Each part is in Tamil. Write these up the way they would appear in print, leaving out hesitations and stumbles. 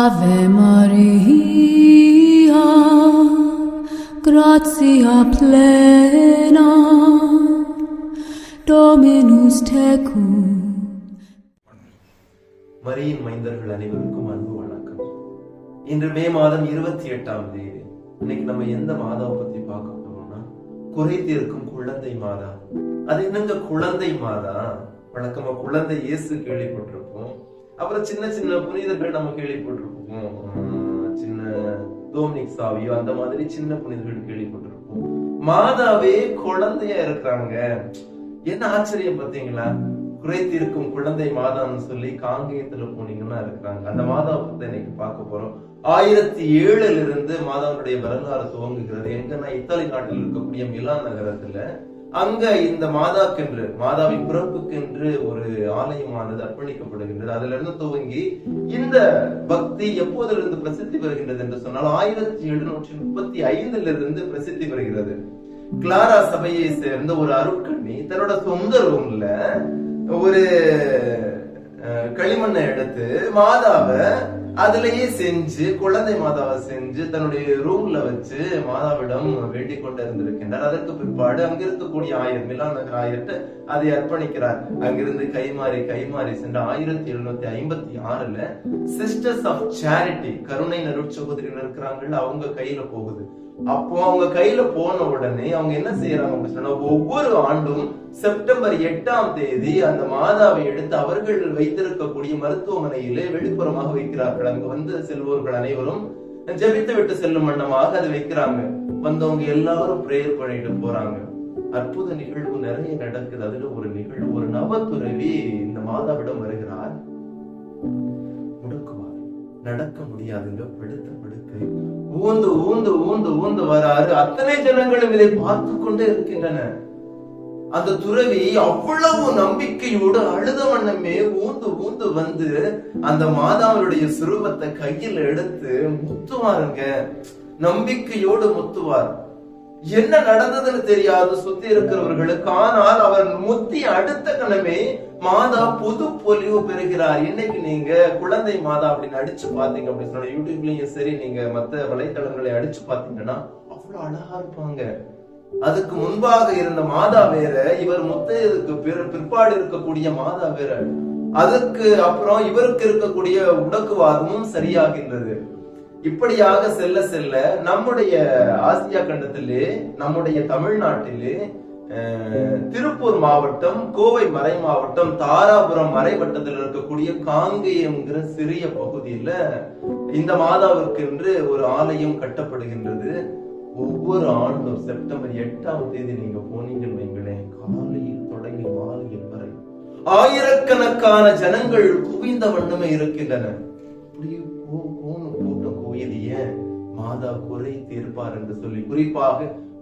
Ave Maria, gratia plena, Dominus tecum. மரியின் மைந்தர்கள் அனைவருக்கும் அன்பு வணக்கம். இன்று மே மாதம் 28ஆம் தேதி. இன்னைக்கு நம்ம எந்த மாதாவை பத்தி பார்க்க போறோம்னா, குறை தீர்க்கும் குழந்தை மாதா. அது என்னங்க குழந்தை மாதா? வழக்கமா குழந்தை இயேசு கேள்விப்பட்டிருப்போம். அப்புறம் சின்ன சின்ன புனிதர்கள் நம்ம கேள்விப்பட்டிருப்போம். சின்ன டோமினிக் சாவியோ அந்த மாதிரி சின்ன புனிதர்கள் கேள்விப்பட்டிருப்போம். மாதாவே குழந்தையா இருக்கிறாங்க. என்ன ஆச்சரியம் பார்த்தீங்களா? குறை தீர்க்கும் குழந்தை மாதான்னு சொல்லி காங்கேயத்துல போனீங்கன்னா இருக்கிறாங்க. அந்த மாதாவை பத்தி இன்னைக்கு பார்க்க போறோம். 1007 இருந்து மாதாவுடைய வரலாறு துவங்குகிறது. எங்கன்னா இத்தாலி நாட்டில் இருக்கக்கூடிய மிலான் நகரத்துல அங்க இந்த மாதாக்கென்று, மாதாவின் பிறப்புக்கென்று ஒரு ஆலயமானது அர்ப்பணிக்கப்படுகின்றது. அதுல இருந்து துவங்கி இந்த பக்தி எப்போதிலிருந்து பிரசித்தி பெறுகின்றது என்று சொன்னால் 1735 இருந்து பிரசித்தி பெறுகிறது. கிளாரா சபையை சேர்ந்த ஒரு அருட்கண்ணி தன்னோட சொந்த ரூம்ல ஒரு களிமண்ணை எடுத்து மாதாவை அதுலயே செஞ்சு, குழந்தை மாதாவை செஞ்சு தன்னுடைய ரூம்ல வச்சு மாதாவிடம் வேண்டிக் கொண்டு இருந்திருக்கின்றார். அதற்கு பிற்பாடு அங்க இருக்கக்கூடிய ஆயர், மிலான் நகர் ஆயர்கிட்ட அதை அர்ப்பணிக்கிறார். அங்கிருந்து கைமாறி சென்ற 1756 சிஸ்டர்ஸ் ஆஃப் சேரிட்டி, கருணை நற்சகோதரிகள் இருக்கிறாங்கல்ல, அவங்க கையில போகுது. அப்போ அவங்க கையில போன உடனே அவங்க என்ன செய்யறாங்க அப்படின்னு சொன்னா, ஒவ்வொரு ஆண்டும் செப்டம்பர் 8ஆம் தேதி அந்த மாதாவை எடுத்து அவர்கள் வைத்திருக்கக்கூடிய மருத்துவமனையிலே வெளிப்புறமாக வைக்கிறார்கள். அங்க வந்து செல்வோர்கள் அனைவரும் ஜெபித்து விட்டு செல்லும் வண்ணமாக அதை வைக்கிறாங்க. வந்தவங்க எல்லாரும் பிரேயர் பண்ணிட்டு போறாங்க. அற்புத நிகழ்வு நிறைய நடக்குது. அதுல ஒரு நிகழ்வு, ஒரு நவத்துறவி இந்த மாதாவிடம் வருகிறார். முடக்குவார், நடக்க முடியாதுங்க, படுத்த படுக்கை, ஊந்து ஊந்து ஊந்து ஊந்து வராரு. அத்தனை ஜனங்களும் இதை பார்த்து கொண்டே இருக்கின்றன. அந்த துறவி அவ்வளவு நம்பிக்கையோடு அழுத வண்ணமே ஊந்து ஊந்து வந்து அந்த மாதாவுடைய சுரூபத்தை கையில் எடுத்து முத்துவாருங்க. நம்பிக்கையோடு முத்துவார். என்ன நடந்ததுன்னு தெரியாது சுத்தி இருக்கிறவர்களுக்கு. ஆனால் அவர் முத்தி அடுத்த கணமே மாதா புது பொலிவு பெறுகிறார். இன்னைக்கு நீங்க குழந்தை மாதா அப்படின்னு அடிச்சு பாத்தீங்க அப்படின்னு சொன்னா, யூடியூப்லயும் சரி, நீங்க மத்த வலைத்தளங்களை அடிச்சு பாத்தீங்கன்னா அவ்வளவு அழகா இருப்பாங்க. அதுக்கு முன்பாக இருந்த மாதா வேற, இவர் முத்தையதுக்கு பிற்பாடு இருக்கக்கூடிய மாதா வேற. அதுக்கு அப்புறம் இவருக்கு இருக்கக்கூடிய முடக்குவாதமும் சரியாகின்றது. இப்படியாக செல்ல செல்ல நம்முடைய ஆசியா கண்டத்திலே, நம்முடைய தமிழ்நாட்டிலே திருப்பூர் மாவட்டம், கோவை மறை மாவட்டம், தாராபுரம் மறைவட்டத்தில் இருக்கக்கூடிய காங்கேயம்ங்கிற சிறிய பகுதியில இந்த மாதாவிற்கு என்று ஒரு ஆலயம் கட்டப்படுகின்றது. ஒவ்வொரு ஆண்டும் செப்டம்பர் 8ஆம் தேதி நீங்க போனீங்கன்னு வைங்களேன், காலையில் தொடங்கி மாலையில் வரை ஆயிரக்கணக்கான ஜனங்கள் குவிந்த வண்ணமே இருக்கின்றன. கூட்டம் கோயில் ஏன்? மாதா குறை தீர்ப்பார் என்று சொல்லி, குறிப்பாக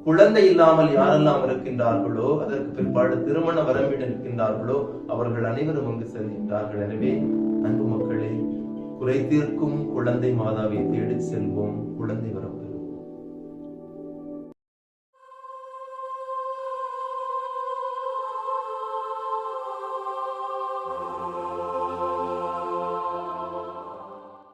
குழந்தை இல்லாமல் யாரெல்லாம் இருக்கின்றார்களோ, அதற்கு பிற்பாடு திருமண வரம்பில் இருக்கின்றார்களோ, அவர்கள் அனைவரும் அங்கு செல்கின்றார்கள். எனவே அன்பு மக்களே, குறை தீர்க்கும் குழந்தை மாதாவை தேடி செல்வோம்.